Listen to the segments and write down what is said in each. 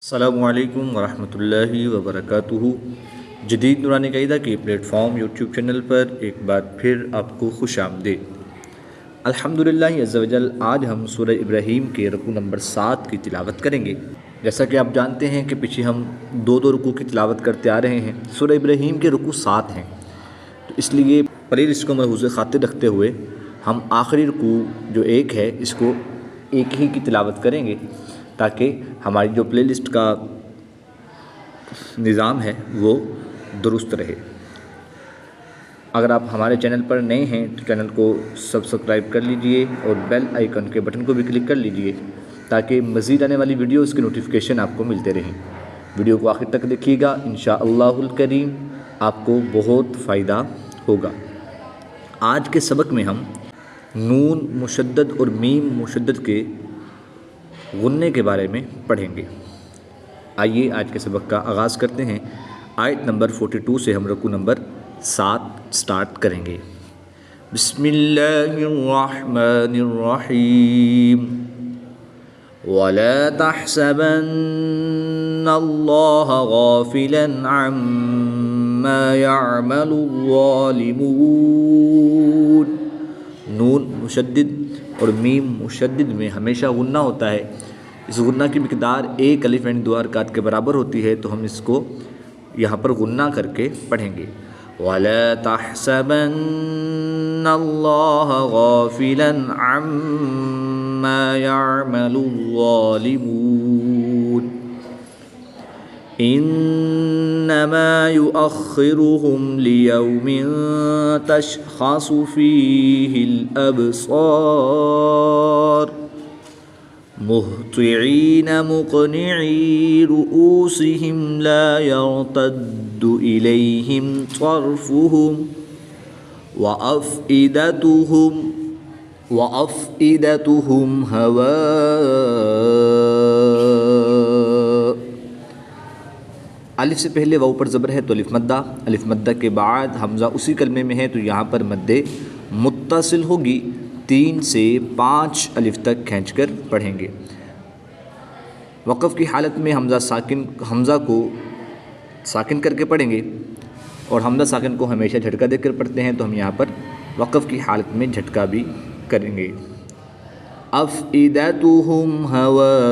السلام علیکم ورحمۃ اللہ وبرکاتہ۔ جدید نورانی قاعدہ کے پلیٹ فارم یوٹیوب چینل پر ایک بار پھر آپ کو خوش آمدید۔ الحمدللہ عز و جل آج ہم سورہ ابراہیم کے رکوع نمبر 7 کی تلاوت کریں گے۔ جیسا کہ آپ جانتے ہیں کہ پیچھے ہم دو رکوع کی تلاوت کرتے آ رہے ہیں۔ سورہ ابراہیم کے رکوع 7 ہیں، تو اس لیے پلے لسٹ کو ملحوظ خاطر رکھتے ہوئے ہم آخری رکوع جو ایک ہے اس کو ایک ہی کی تلاوت کریں گے، تاکہ ہماری جو پلے لسٹ کا نظام ہے وہ درست رہے۔ اگر آپ ہمارے چینل پر نئے ہیں تو چینل کو سبسکرائب کر لیجئے اور بیل آئیکن کے بٹن کو بھی کلک کر لیجئے، تاکہ مزید آنے والی ویڈیوز کی نوٹیفیکیشن آپ کو ملتے رہیں۔ ویڈیو کو آخر تک دیکھیے گا، انشاءاللہ الکریم آپ کو بہت فائدہ ہوگا۔ آج کے سبق میں ہم نون مشدد اور میم مشدد کے غنّے کے بارے میں پڑھیں گے۔ آئیے آج کے سبق کا آغاز کرتے ہیں۔ آیت نمبر 42 سے ہم رکوع نمبر 7 سٹارٹ کریں گے۔ بسم اللہ الرحمن الرحیم۔ وَلَا تَحْسَبَنَّ اللَّهَ غَافِلًا عَمَّا يَعْمَلُ الظَّالِمُونَ۔ نون مشدد اور میم مشدد میں ہمیشہ غنّہ ہوتا ہے۔ اس غنّہ کی مقدار ایک الف یعنی 2 حرکات کے برابر ہوتی ہے، تو ہم اس کو یہاں پر غنّہ کر کے پڑھیں گے۔ وَلَا تَحْسَبَنَّ اللَّهَ غَافِلًا عَمَّا يَعْمَلُ الظَّالِمُونَ إِنَّمَا يُؤَخِّرُهُمْ لِيَوْمٍ تَشْخَصُ فِيهِ الْأَبْصَارُ مُهْطِعِينَ مُقْنِعِي رُءُوسِهِمْ لَا يَرْتَدُّ إِلَيْهِمْ طَرْفُهُمْ وَأَفْئِدَتُهُمْ هَوَاءٌ۔ الف سے پہلے واو پر زبر ہے تو الف مدہ، الف مدہ کے بعد حمزہ اسی کلمے میں ہے تو یہاں پر مد متصل ہوگی، 3 سے 5 الف تک کھینچ کر پڑھیں گے۔ وقف کی حالت میں حمزہ کو ساکن کر کے پڑھیں گے، اور حمزہ ساکن کو ہمیشہ جھٹکا دے کر پڑھتے ہیں، تو ہم یہاں پر وقف کی حالت میں جھٹکا بھی کریں گے۔ أَفْئِدَتُهُمْ هَوَاءٌ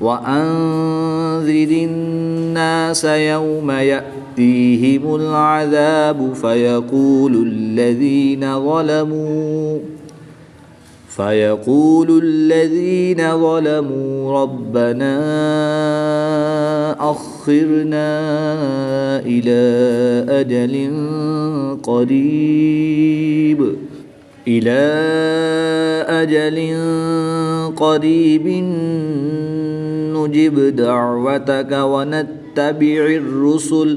وَأَنذِرِ النَّاسَ يَوْمَ يَأْتِيهِمُ الْعَذَابُ فَيَقُولُ الَّذِينَ ظَلَمُوا رَبَّنَا أَخِّرْنَا إِلَى أَجَلٍ قَرِيبٍ نُجِبْ دَعْوَتَكَ وَنَتَّبِعِ الرُّسُلَ۔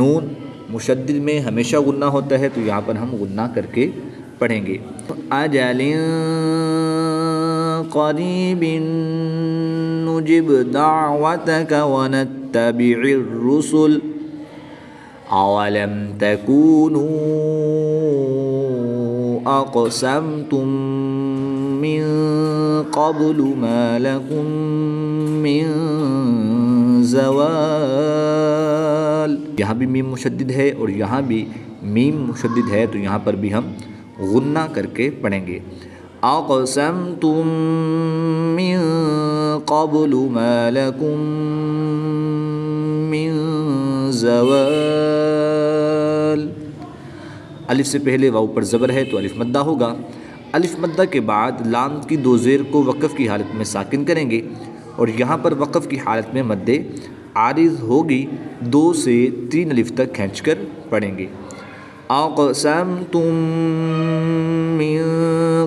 نون مشدد میں ہمیشہ غنّہ ہوتا ہے، تو یہاں پر ہم غنّہ کر کے پڑھیں گے۔ أَجَلٍ قَرِيبٍ نُجِبْ دَعْوَتَكَ وَنَتَّبِعِ الرُّسُلَ أَوَلَمْ تَكُونُوا أَقْسَمْتُم مِّن قَبْلُ مَا لَكُم مِّن زَوَالٍ۔ یہاں بھی میم مشدد ہے اور یہاں بھی میم مشدد ہے، تو یہاں پر بھی ہم غنّہ کر کے پڑھیں گے۔ أَقْسَمْتُم مِّن قَبْلُ مَا لَكُم مِّن زَوَالٍ۔ الف سے پہلے واو پر زبر ہے تو الف مدہ ہوگا۔ الف مدہ کے بعد لام کی 2 زیر کو وقف کی حالت میں ساکن کریں گے، اور یہاں پر وقف کی حالت میں مد عارض ہوگی، 2 سے 3 الف تک کھینچ کر پڑھیں گے۔ أَقْسَمْتُم مِّن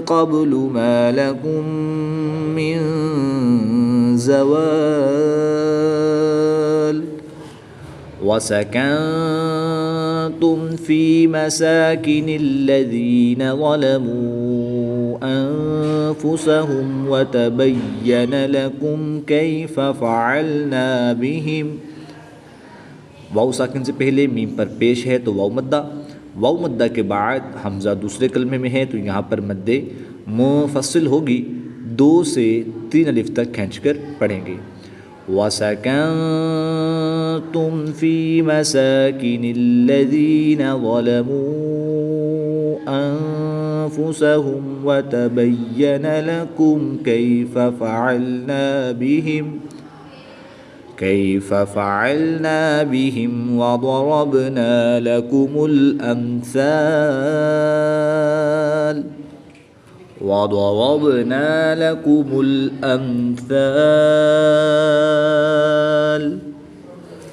قَبْلُ مَا لَكُم مِّن زَوَالٍ وَسَكَنتُمْ فِي مَسَاكِنِ الَّذِينَ ظَلَمُوا أَنفُسَهُمْ وَتَبَيَّنَ لَكُمْ كَيْفَ فَعَلْنَا بِهِمْ۔ واو ساکن سے پہلے میم پر پیش ہے تو واو مدہ کے بعد حمزہ دوسرے کلمے میں ہے، تو یہاں پر مد منفصل ہوگی، 2 سے 3 الف تک کھینچ کر پڑھیں گے۔ وَسَكَنْتُمْ فِي مَسَاكِنِ الَّذِينَ ظَلَمُوا أَنفُسَهُمْ وَتَبَيَّنَ لَكُمْ كَيْفَ فَعَلْنَا بِهِمْ وَضَرَبْنَا لَكُمُ الْأَمْثَالَ۔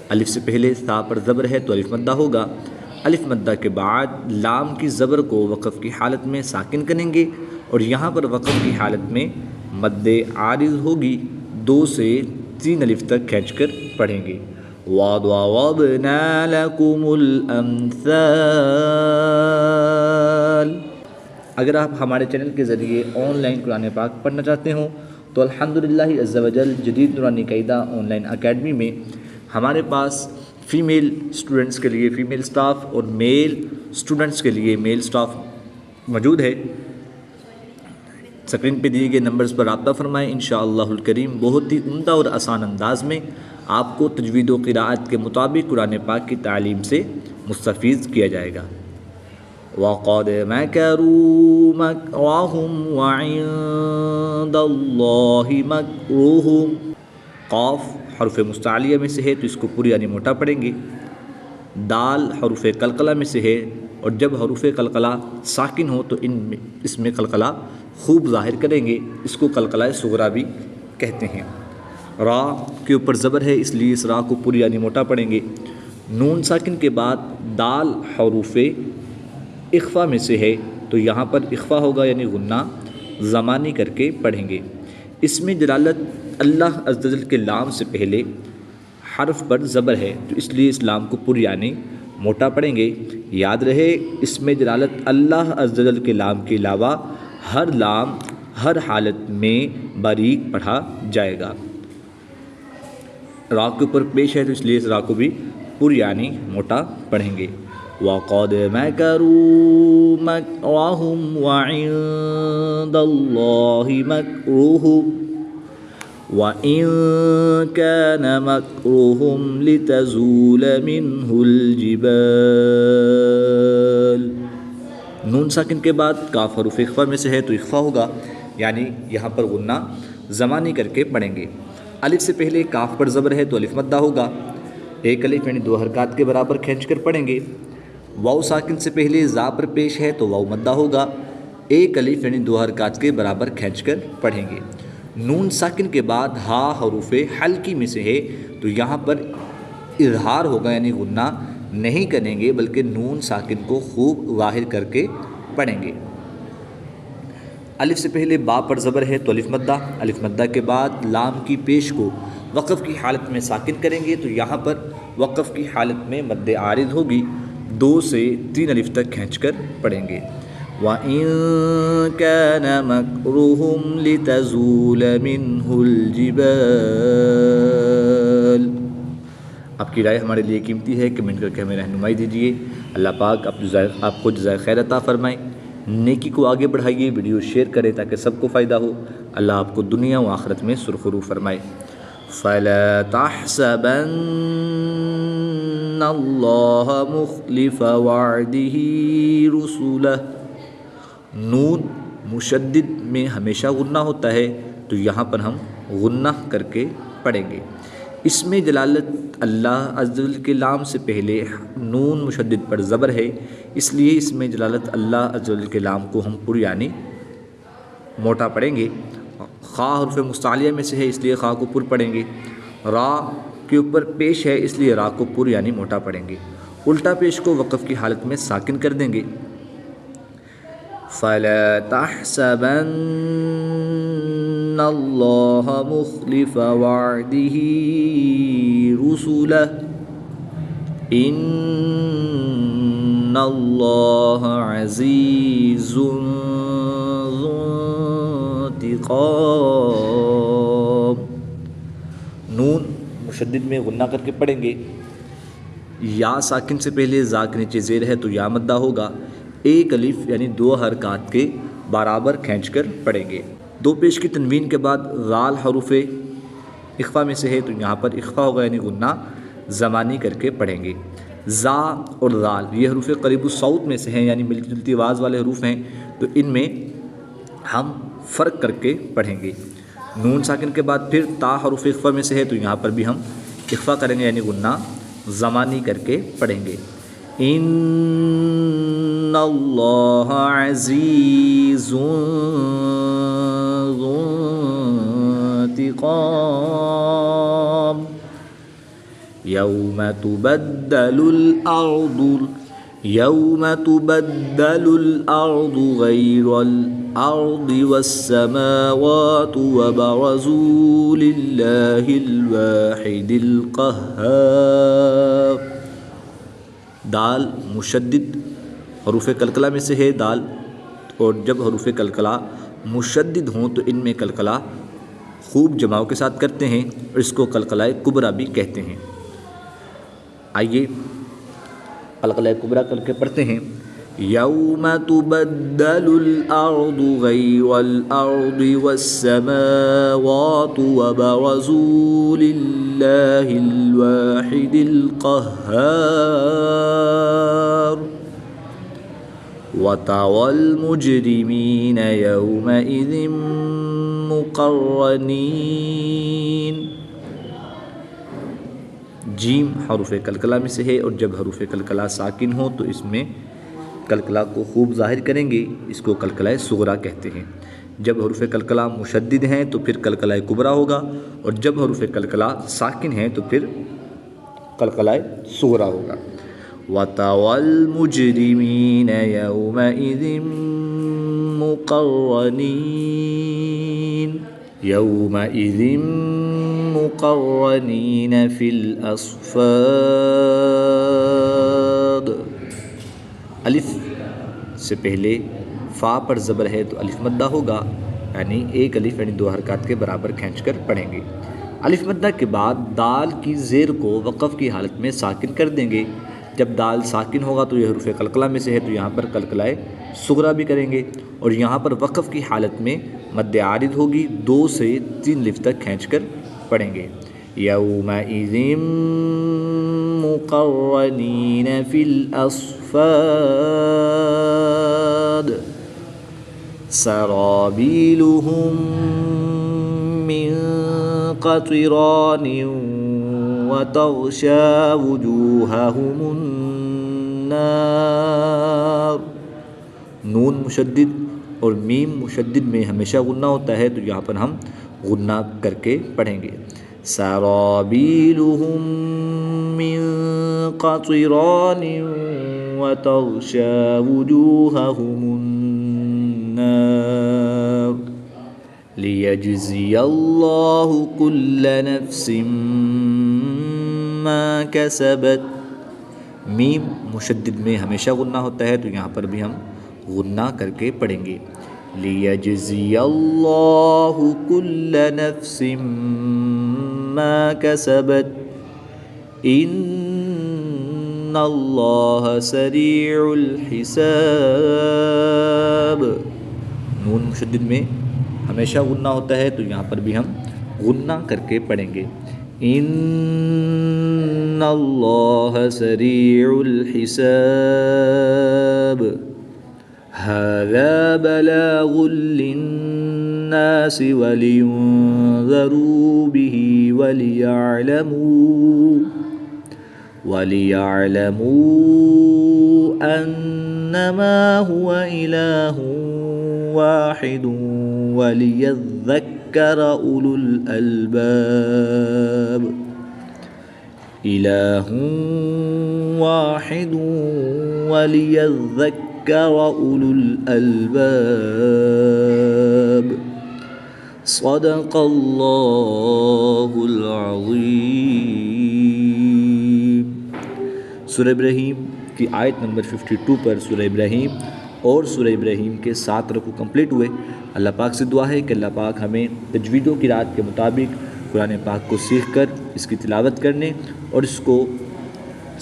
الف سے پہلے سا پر زبر ہے تو الف مدہ ہوگا۔ الف مدہ کے بعد لام کی زبر کو وقف کی حالت میں ساکن کریں گے اور یہاں پر وقف کی حالت میں مد عارض ہوگی، 2 سے 3 الف تک کھینچ کر پڑھیں گے۔ وَضَرَبْنَا لَكُمُ الْأَمْثَالَ۔ اگر آپ ہمارے چینل کے ذریعے آن لائن قرآن پاک پڑھنا چاہتے ہوں تو الحمدللہ عز و جل جدید نورانی قاعدہ آن لائن اکیڈمی میں ہمارے پاس فیمیل اسٹوڈنٹس کے لیے فیمیل سٹاف اور میل اسٹوڈنٹس کے لیے میل سٹاف موجود ہے۔ اسکرین پہ دیے گئے نمبرز پر رابطہ فرمائیں، انشاءاللہ الکریم بہت ہی عمدہ اور آسان انداز میں آپ کو تجوید و قراءت کے مطابق قرآن پاک کی تعلیم سے مستفیض کیا جائے گا۔ وَقَدْ مَكَرُوا مَكْرَهُمْ وَعِندَ اللَّهِ مَكْرُهُمْ۔ قاف حرف مستعلیہ میں سے ہے تو اس کو پوری یعنی موٹا پڑھیں گے۔ دال حرف قلقلہ میں سے ہے اور جب حروف قلقلہ ساکن ہو تو اس میں قلقلہ خوب ظاہر کریں گے، اس کو قلقلہ صغریٰ بھی کہتے ہیں۔ را کے اوپر زبر ہے اس لیے اس را کو پوری یعنی موٹا پڑھیں گے۔ نون ساکن کے بعد دال حروف اخفا میں سے ہے تو یہاں پر اخفا ہوگا یعنی غنہ زمانی کر کے پڑھیں گے۔ اس میں جلالت اللہ عز و جل کے لام سے پہلے حرف پر زبر ہے تو اس لیے اس لام کو پوری یعنی موٹا پڑھیں گے۔ یاد رہے اس میں جلالت اللہ عز و جل کے لام کے علاوہ ہر لام ہر حالت میں باریک پڑھا جائے گا۔ را کے اوپر پیش ہے تو اس لیے اس را کو بھی پوری یعنی موٹا پڑھیں گے۔ وَقَدْ مَكَرُوا مَكْرَهُمْ وَعِندَ اللَّهِ مَكْرُهُمْ وَإِن كَانَ مَكْرُهُمْ لِتَزُولَ مِنْهُ الْجِبَالُ۔ نون ساکن کے بعد کاف حروف اخفا میں سے ہے تو اخفا ہوگا یعنی یہاں پر غنہ زمانی کر کے پڑھیں گے۔ الف سے پہلے کاف پر زبر ہے تو الف مدہ ہوگا، 1 الف یعنی 2 حرکات کے برابر کھینچ کر پڑھیں گے۔ واو ساکن سے پہلے زا پر پیش ہے تو واو مدہ ہوگا، 1 الف یعنی 2 حرکات کے برابر کھینچ کر پڑھیں گے۔ نون ساکن کے بعد ہا حروف حلقی میں سے ہے تو یہاں پر اظہار ہوگا یعنی غنہ نہیں کریں گے بلکہ نون ساکن کو خوب ظاہر کر کے پڑھیں گے۔ الف سے پہلے با پر زبر ہے تو الف مدہ کے بعد لام کی پیش کو وقف کی حالت میں ساکن کریں گے تو یہاں پر وقف کی حالت میں مد عارض ہوگی، 2 سے 3 الف تک کھینچ کر پڑھیں گے۔ وَإِن كَانَ مَكْرُهُمْ لِتَزُولَ مِنْهُ الْجِبَالُ۔ آپ کی رائے ہمارے لیے قیمتی ہے، کمنٹ کر کے ہمیں رہنمائی دیجیے۔ اللہ پاک آپ کو جزائے خیر عطا فرمائے، نیکی کو آگے بڑھائیے، ویڈیو شیئر کریں تاکہ سب کو فائدہ ہو۔ اللہ آپ کو دنیا و آخرت میں سرخرو فرمائے۔ فَلَا تَحْسَبَنَّ اللَّهَ مُخْلِفَ وَعْدِهِ رُسُلَهُ۔ نون مشدد میں ہمیشہ غنہ ہوتا ہے تو یہاں پر ہم غنہ کر کے پڑھیں گے۔ اس میں جلالت اللہ عز و جل کے لام سے پہلے نون مشدد پر زبر ہے اس لیے اس میں جلالت اللہ عز و جل کے لام کو ہم پوری یعنی موٹا پڑھیں گے۔ خا حرف مستعلیہ میں سے ہے اس لیے خا کو پر پڑھیں گے۔ را کے اوپر پیش ہے اس لیے را کو پر یعنی موٹا پڑھیں گے۔ الٹا پیش کو وقف کی حالت میں ساکن کر دیں گے۔ فَلَا تَحْسَبَنَّ اللَّهَ مُخْلِفَ وَعْدِهِ رُسُلَهُ إِنَّ اللَّهَ عَزِيزٌ ذُو انتقام۔ نون مشدد میں غنہ کر کے پڑھیں گے۔ یا ساکن سے پہلے زا کے نیچے زیر ہے تو یا مدہ ہوگا، 1 الف یعنی 2 حرکات کے برابر کھینچ کر پڑھیں گے۔ دو پیش کی تنوین کے بعد غال حروف اخفا میں سے ہے تو یہاں پر اخفا ہوگا یعنی غنہ زمانی کر کے پڑھیں گے۔ زا اور ذال یہ حروف قریب الصوت میں سے ہیں یعنی ملتی جلتی آواز والے حروف ہیں، تو ان میں ہم فرق کر کے پڑھیں گے۔ نون ساکن کے بعد پھر تا حروف اخفا میں سے ہے تو یہاں پر بھی ہم اخفا کریں گے یعنی غنہ زمانی کر کے پڑھیں گے۔ ان اللہ عزیز ذو انتقام یوم تبدل الارض غیر الارض والسماوات وبرزوا للہ الواحد القہار۔ دال مشدد حروف قلقلہ میں سے ہے دال، اور جب حروف قلقلہ مشدد ہوں تو ان میں قلقلہ خوب جماؤ کے ساتھ کرتے ہیں اور اس کو قلقلہ کبریٰ بھی کہتے ہیں۔ آئیے قلقلہ کبریٰ کر کے پڑھتے ہیں۔ یوم تبدل الارض غیر الارض والسماوات وبرزوا للہ الواحد القہار وترى المجرمین یومئذ مقرنین۔ جیم حروف قلقلہ میں سے ہے اور جب حروف قلقلہ ساکن ہوں تو اس میں قلقلہ کو خوب ظاہر کریں گے، اس کو قلقلہ صغریٰ کہتے ہیں۔ جب حروف قلقلہ مشدد ہیں تو پھر قلقلہ کبریٰ ہوگا، اور جب حروف قلقلہ ساکن ہیں تو پھر قلقلہ صغریٰ ہوگا۔ وَتَرَى الْمُجْرِمِينَ يَوْمَئِذٍ مُقَرَّنِينَ مقرنین فی الاصفاد۔ الف سے پہلے فا پر زبر ہے تو الف مدہ ہوگا، یعنی ایک الف یعنی دو حرکات کے برابر کھینچ کر پڑھیں گے۔ الف مدہ کے بعد دال کی زیر کو وقف کی حالت میں ساکن کر دیں گے۔ جب دال ساکن ہوگا تو یہ حروف قلقلہ میں سے ہے تو یہاں پر قلقلہ صغریٰ بھی کریں گے، اور یہاں پر وقف کی حالت میں مد عارض ہوگی، 2 سے 3 الف تک کھینچ کر پڑھیں گے۔ یومئذ مقرنین فی الاصفاد سرابیلہم من قطران وتغشى وجوههم النار۔ نون مشدد اور میم مشدد میں ہمیشہ غنہ ہوتا ہے تو یہاں پر ہم غنہ کر کے پڑھیں گے۔ سرابیلہم من قطران وتغشى وجوههم النار لیجزی اللہ کل نفس ما کسبت۔ میم مشدد میں ہمیشہ غنہ ہوتا ہے تو یہاں پر بھی ہم غنہ کر کے پڑھیں گے۔ لیجزی اللہ کل نفس ما کسبت ان اللہ سریع الحساب۔ نون مشدد میں ہمیشہ غنہ ہوتا ہے تو یہاں پر بھی ہم غنہ کر کے پڑھیں گے۔ ان اللہ سریع الحساب ھذا بلاغ للناس ولینذروا به وليعلموا انما هو الہ واحد وليذكر أولو الألباب۔ إله واحد وليذكر أولو الألباب۔ صدق اللہ العظیم۔ سورہ ابراہیم کی آیت نمبر 52 پر سورہ ابراہیم اور سورہ ابراہیم کے 7 رکوع کمپلیٹ ہوئے۔ اللہ پاک سے دعا ہے کہ اللہ پاک ہمیں تجوید و قرات کے مطابق قرآن پاک کو سیکھ کر اس کی تلاوت کرنے اور اس کو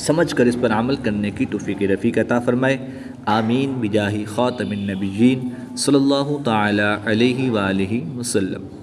سمجھ کر اس پر عمل کرنے کی توفیق رفیق عطا فرمائے۔ آمین بجاہ خاتم النبیین صلی اللہ تعالی علیہ وآلہ وسلم۔